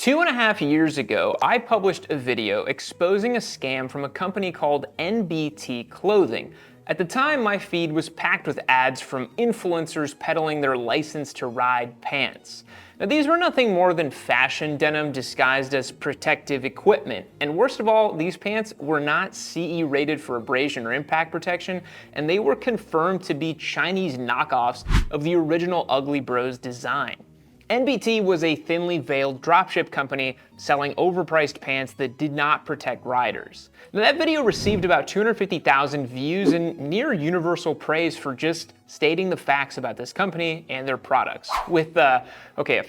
2.5 years ago, I published a video exposing a scam from a company called NBT Clothing. At the time, my feed was packed with ads from influencers peddling their license to ride pants. Now, these were nothing more than fashion denim disguised as protective equipment. And worst of all, these pants were not CE rated for abrasion or impact protection, and they were confirmed to be Chinese knockoffs of the original Ugly Bros design. NBT was a thinly veiled dropship company selling overpriced pants that did not protect riders. Now, that video received about 250,000 views and near universal praise for just stating the facts about this company and their products, with a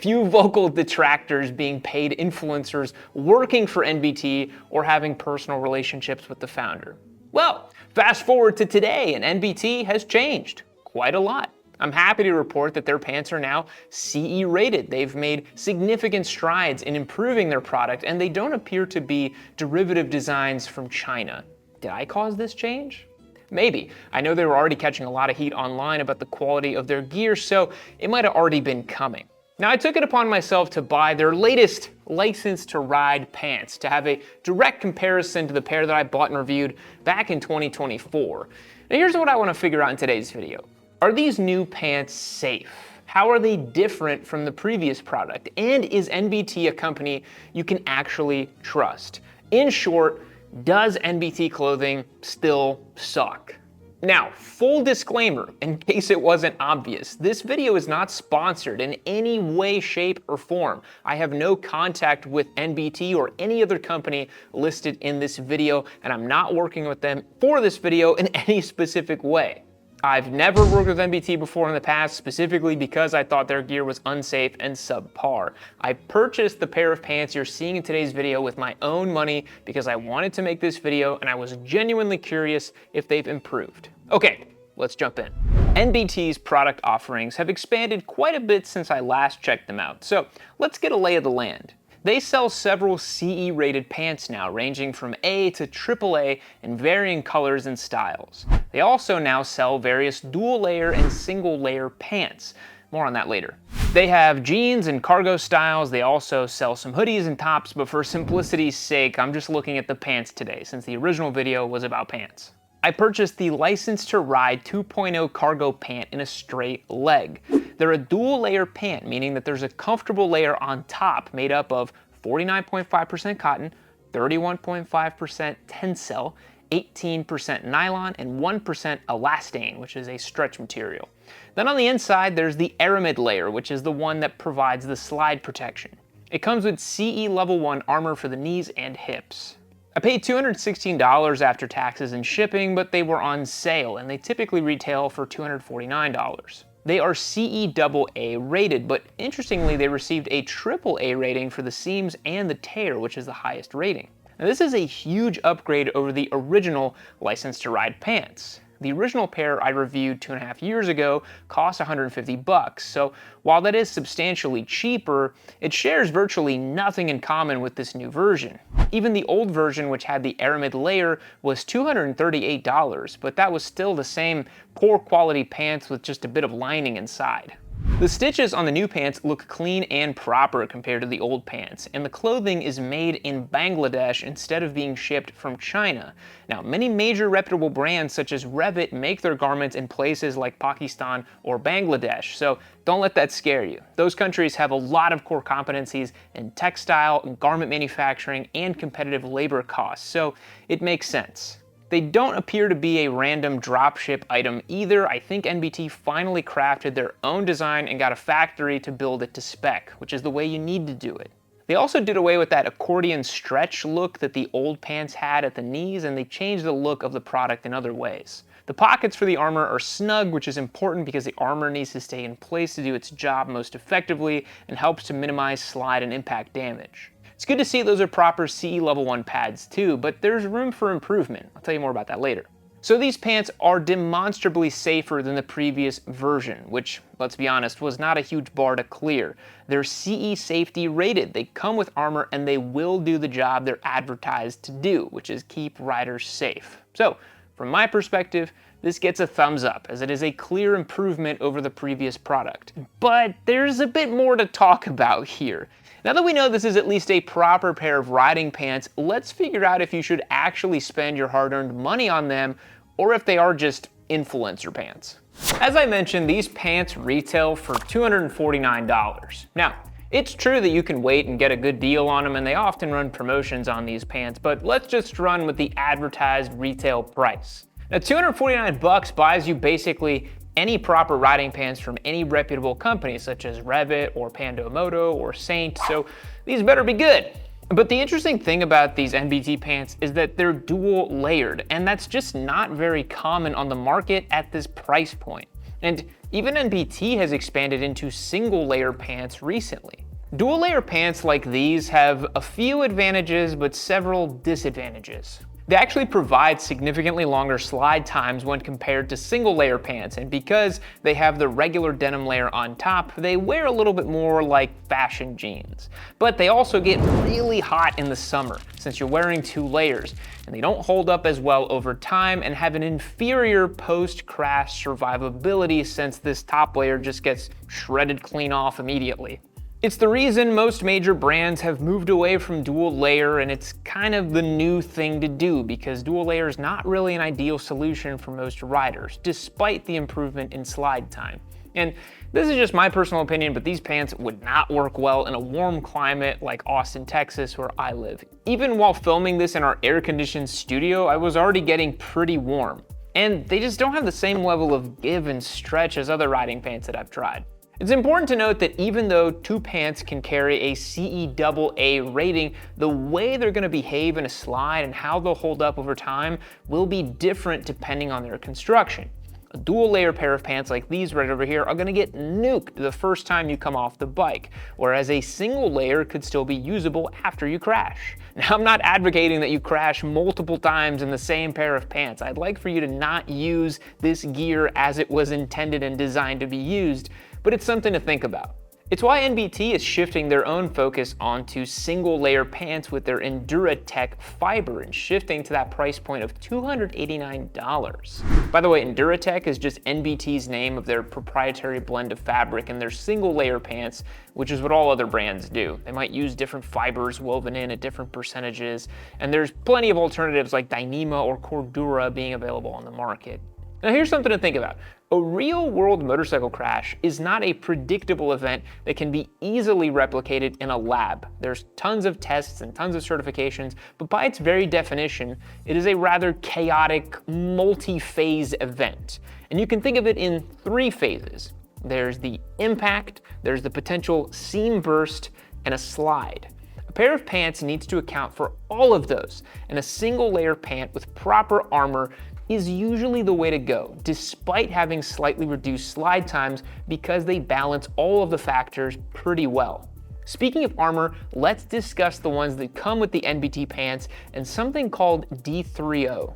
few vocal detractors being paid influencers working for NBT or having personal relationships with the founder. Well, fast forward to today and NBT has changed quite a lot. I'm happy to report that their pants are now CE rated. They've made significant strides in improving their product, and they don't appear to be derivative designs from China. Did I cause this change? Maybe. I know they were already catching a lot of heat online about the quality of their gear, so it might have already been coming. Now, I took it upon myself to buy their latest license to ride pants to have a direct comparison to the pair that I bought and reviewed back in 2024. Now, here's what I want to figure out in today's video. Are these new pants safe? How are they different from the previous product? And is NBT a company you can actually trust? In short, does NBT Clothing still suck? Now, full disclaimer, in case it wasn't obvious, this video is not sponsored in any way, shape, or form. I have no contact with NBT or any other company listed in this video, and I'm not working with them for this video in any specific way. I've never worked with NBT before in the past, specifically because I thought their gear was unsafe and subpar. I purchased the pair of pants you're seeing in today's video with my own money because I wanted to make this video and I was genuinely curious if they've improved. Okay, let's jump in. NBT's product offerings have expanded quite a bit since I last checked them out, so let's get a lay of the land. They sell several CE-rated pants now, ranging from A to AAA in varying colors and styles. They also now sell various dual-layer and single-layer pants. More on that later. They have jeans and cargo styles. They also sell some hoodies and tops, but for simplicity's sake, I'm just looking at the pants today, since the original video was about pants. I purchased the License to Ride 2.0 cargo pant in a straight leg. They're a dual layer pant, meaning that there's a comfortable layer on top made up of 49.5% cotton, 31.5% tencel, 18% nylon, and 1% elastane, which is a stretch material. Then on the inside, there's the aramid layer, which is the one that provides the slide protection. It comes with CE Level 1 armor for the knees and hips. I paid $216 after taxes and shipping, but they were on sale, and they typically retail for $249. They are CE AA rated, but interestingly, they received a AAA rating for the seams and the tear, which is the highest rating. Now, this is a huge upgrade over the original License to Ride pants. The original pair I reviewed 2.5 years ago cost $150, so while that is substantially cheaper, it shares virtually nothing in common with this new version. Even the old version, which had the aramid layer, was $238, but that was still the same poor quality pants with just a bit of lining inside. The stitches on the new pants look clean and proper compared to the old pants, and the clothing is made in Bangladesh instead of being shipped from China. Now, many major reputable brands such as Revit make their garments in places like Pakistan or Bangladesh, so don't let that scare you. Those countries have a lot of core competencies in textile and garment manufacturing and competitive labor costs, so it makes sense. They don't appear to be a random dropship item either. I think NBT finally crafted their own design and got a factory to build it to spec, which is the way you need to do it. They also did away with that accordion stretch look that the old pants had at the knees, and they changed the look of the product in other ways. The pockets for the armor are snug, which is important because the armor needs to stay in place to do its job most effectively and helps to minimize slide and impact damage. It's good to see those are proper CE Level 1 pads too, but there's room for improvement. I'll tell you more about that later. So these pants are demonstrably safer than the previous version, which, let's be honest, was not a huge bar to clear. They're CE safety rated. They come with armor and they will do the job they're advertised to do, which is keep riders safe. So, from my perspective, this gets a thumbs up, as it is a clear improvement over the previous product. But there's a bit more to talk about here. Now that we know this is at least a proper pair of riding pants, let's figure out if you should actually spend your hard-earned money on them or if they are just influencer pants. As I mentioned, these pants retail for $249. Now, it's true that you can wait and get a good deal on them, and they often run promotions on these pants, but let's just run with the advertised retail price. Now, $249 buys you basically any proper riding pants from any reputable company such as Revit or Pandomoto or Saint, so these better be good. But the interesting thing about these NBT pants is that they're dual layered, and that's just not very common on the market at this price point. And even NBT has expanded into single layer pants recently. Dual layer pants like these have a few advantages but several disadvantages. They actually provide significantly longer slide times when compared to single layer pants, and because they have the regular denim layer on top, they wear a little bit more like fashion jeans. But they also get really hot in the summer since you're wearing 2 layers, and they don't hold up as well over time and have an inferior post-crash survivability since this top layer just gets shredded clean off immediately. It's the reason most major brands have moved away from dual layer, and it's kind of the new thing to do because dual layer is not really an ideal solution for most riders, despite the improvement in slide time. And this is just my personal opinion, but these pants would not work well in a warm climate like Austin, Texas, where I live. Even while filming this in our air-conditioned studio, I was already getting pretty warm. And they just don't have the same level of give and stretch as other riding pants that I've tried. It's important to note that even though 2 pants can carry a CEAA rating, the way they're going to behave in a slide and how they'll hold up over time will be different depending on their construction. A dual layer pair of pants like these right over here are going to get nuked the first time you come off the bike, whereas a single layer could still be usable after you crash. Now, I'm not advocating that you crash multiple times in the same pair of pants. I'd like for you to not use this gear as it was intended and designed to be used, but it's something to think about. It's why NBT is shifting their own focus onto single layer pants with their EnduraTech fiber and shifting to that price point of $289. By the way, EnduraTech is just NBT's name of their proprietary blend of fabric in their single layer pants, which is what all other brands do. They might use different fibers woven in at different percentages, and there's plenty of alternatives like Dyneema or Cordura being available on the market. Now here's something to think about. A real-world motorcycle crash is not a predictable event that can be easily replicated in a lab. There's tons of tests and tons of certifications, but by its very definition, it is a rather chaotic, multi-phase event. And you can think of it in 3 phases. There's the impact, there's the potential seam burst, and a slide. A pair of pants needs to account for all of those, and a single layer pant with proper armor is usually the way to go, despite having slightly reduced slide times because they balance all of the factors pretty well. Speaking of armor, let's discuss the ones that come with the NBT pants and something called D3O.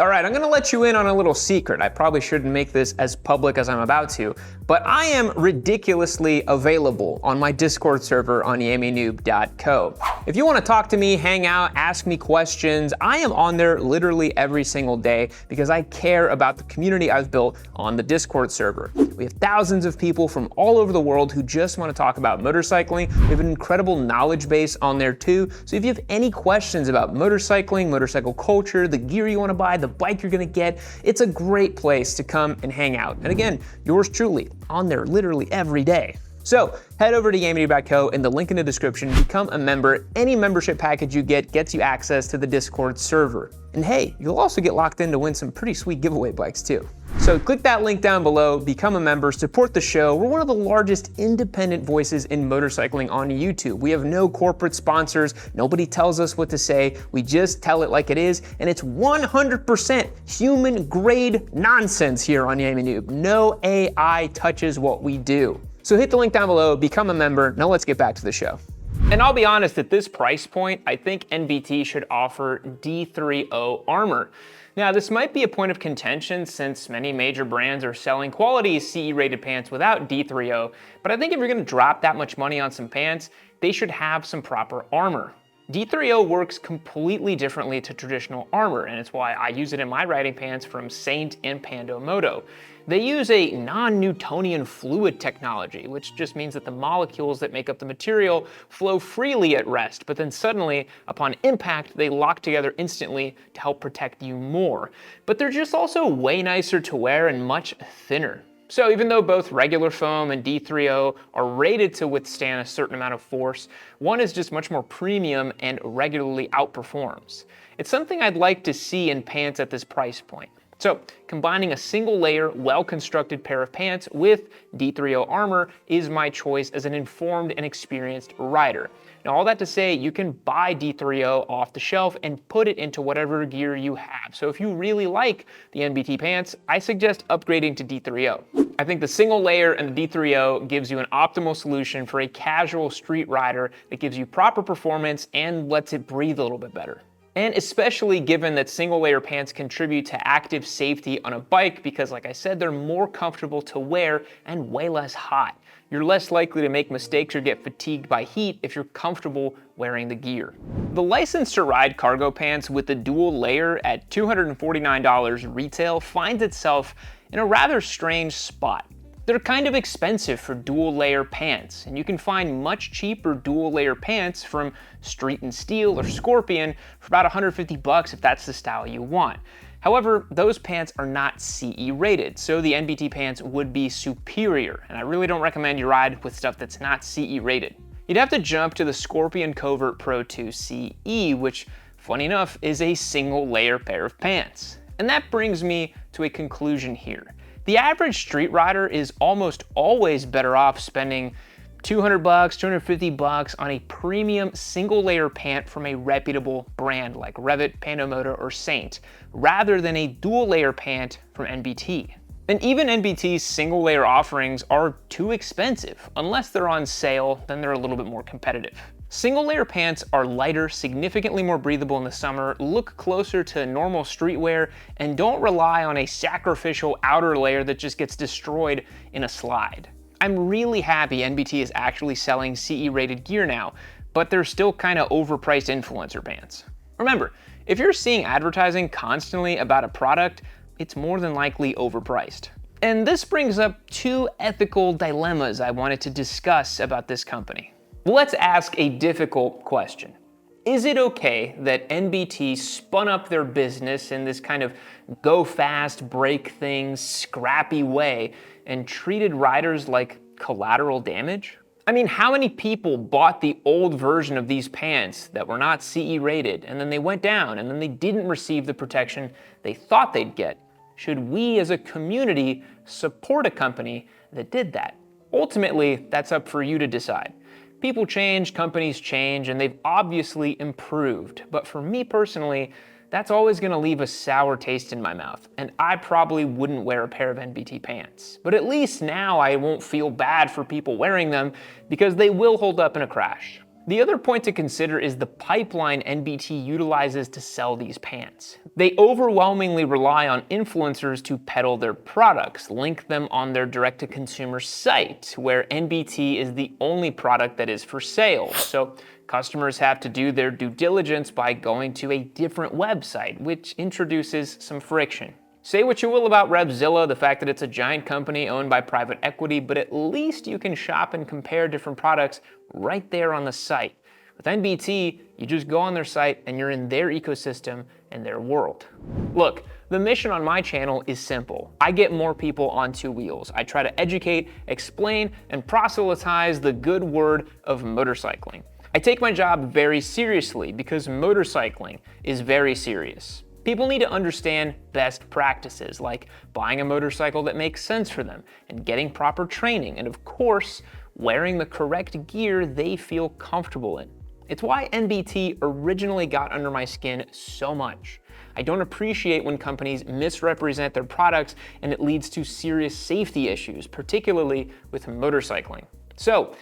All right, I'm gonna let you in on a little secret. I probably shouldn't make this as public as I'm about to, but I am ridiculously available on my Discord server on yammynoob.co. If you wanna talk to me, hang out, ask me questions, I am on there literally every single day because I care about the community I've built on the Discord server. We have thousands of people from all over the world who just wanna talk about motorcycling. We have an incredible knowledge base on there too, so if you have any questions about motorcycling, motorcycle culture, the gear you wanna buy, the bike you're gonna get, it's a great place to come and hang out. And again, yours truly, on there literally every day. So head over to yammynoob.co in the link in the description, become a member. Any membership package you get gets you access to the Discord server. And hey, you'll also get locked in to win some pretty sweet giveaway bikes too. So click that link down below, become a member, support the show. We're one of the largest independent voices in motorcycling on YouTube. We have no corporate sponsors. Nobody tells us what to say. We just tell it like it is. And it's 100% human grade nonsense here on YammyNoob. No AI touches what we do. So hit the link down below, become a member. Now let's get back to the show. And I'll be honest, at this price point, I think NBT should offer D3O armor. Now, this might be a point of contention since many major brands are selling quality CE-rated pants without D3O, but I think if you're gonna drop that much money on some pants, they should have some proper armor. D3O works completely differently to traditional armor, and it's why I use it in my riding pants from Saint and Pando Moto. They use a non-Newtonian fluid technology, which just means that the molecules that make up the material flow freely at rest, but then suddenly, upon impact, they lock together instantly to help protect you more. But they're just also way nicer to wear and much thinner. So even though both regular foam and D3O are rated to withstand a certain amount of force, one is just much more premium and regularly outperforms. It's something I'd like to see in pants at this price point. So combining a single layer, well-constructed pair of pants with D3O armor is my choice as an informed and experienced rider. Now all that to say, you can buy D3O off the shelf and put it into whatever gear you have. So if you really like the NBT pants, I suggest upgrading to D3O. I think the single layer and the D3O gives you an optimal solution for a casual street rider that gives you proper performance and lets it breathe a little bit better. And especially given that single layer pants contribute to active safety on a bike because, like I said, they're more comfortable to wear and way less hot. You're less likely to make mistakes or get fatigued by heat if you're comfortable wearing the gear. The License to Ride cargo pants with the dual layer at $249 retail finds itself in a rather strange spot. They're kind of expensive for dual layer pants, and you can find much cheaper dual layer pants from Street and Steel or Scorpion for about 150 bucks if that's the style you want. However, those pants are not CE rated, so the NBT pants would be superior, and I really don't recommend you ride with stuff that's not CE rated. You'd have to jump to the Scorpion Covert Pro 2 CE, which, funny enough, is a single layer pair of pants. And that brings me to a conclusion here. The average street rider is almost always better off spending 200 bucks, 250 bucks on a premium single layer pant from a reputable brand like Revit, Pando Moto, or Saint, rather than a dual layer pant from NBT. And even NBT's single layer offerings are too expensive. Unless they're on sale, then they're a little bit more competitive. Single layer pants are lighter, significantly more breathable in the summer, look closer to normal streetwear, and don't rely on a sacrificial outer layer that just gets destroyed in a slide. I'm really happy NBT is actually selling CE rated gear now, but they're still kind of overpriced influencer pants. Remember, if you're seeing advertising constantly about a product, it's more than likely overpriced. And this brings up two ethical dilemmas I wanted to discuss about this company. Let's ask a difficult question. Is it okay that NBT spun up their business in this kind of go fast, break things, scrappy way and treated riders like collateral damage? I mean, how many people bought the old version of these pants that were not CE rated and then they went down and then they didn't receive the protection they thought they'd get? Should we as a community support a company that did that? Ultimately, that's up for you to decide. People change, companies change, and they've obviously improved. But for me personally, that's always gonna leave a sour taste in my mouth, and I probably wouldn't wear a pair of NBT pants. But at least now I won't feel bad for people wearing them because they will hold up in a crash. The other point to consider is the pipeline NBT utilizes to sell these pants. They overwhelmingly rely on influencers to peddle their products, link them on their direct-to-consumer site, where NBT is the only product that is for sale. So customers have to do their due diligence by going to a different website, which introduces some friction. Say what you will about Revzilla, the fact that it's a giant company owned by private equity, but at least you can shop and compare different products right there on the site. With NBT, you just go on their site and you're in their ecosystem and their world. Look, the mission on my channel is simple. I get more people on two wheels. I try to educate, explain, and proselytize the good word of motorcycling. I take my job very seriously because motorcycling is very serious. People need to understand best practices like buying a motorcycle that makes sense for them and getting proper training and, of course, wearing the correct gear they feel comfortable in. It's why NBT originally got under my skin so much. I don't appreciate when companies misrepresent their products and it leads to serious safety issues, particularly with motorcycling. So,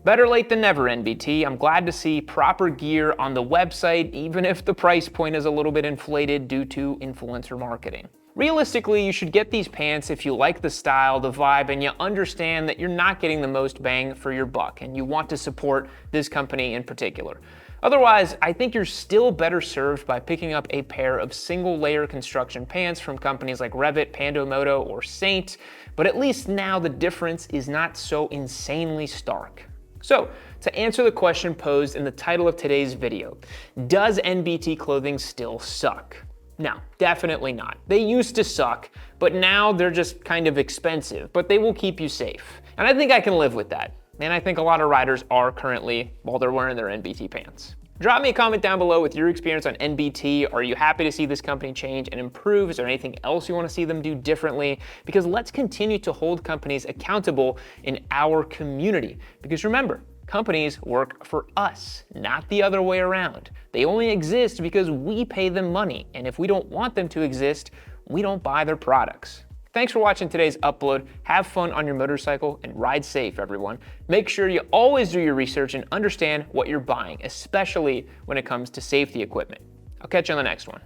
better late than never, NBT. I'm glad to see proper gear on the website, even if the price point is a little bit inflated due to influencer marketing. Realistically, you should get these pants if you like the style, the vibe, and you understand that you're not getting the most bang for your buck, and you want to support this company in particular. Otherwise, I think you're still better served by picking up a pair of single-layer construction pants from companies like Revit, Pandomoto, or Saint, but at least now the difference is not so insanely stark. So, to answer the question posed in the title of today's video, does NBT clothing still suck? No, definitely not. They used to suck, but now they're just kind of expensive, but they will keep you safe. And I think I can live with that. And I think a lot of riders are currently, while they're wearing their NBT pants. Drop me a comment down below with your experience on NBT. Are you happy to see this company change and improve? Is there anything else you want to see them do differently? Because let's continue to hold companies accountable in our community. Because remember, companies work for us, not the other way around. They only exist because we pay them money, and if we don't want them to exist, we don't buy their products. Thanks for watching today's upload. Have fun on your motorcycle and ride safe, everyone. Make sure you always do your research and understand what you're buying, especially when it comes to safety equipment. I'll catch you on the next one.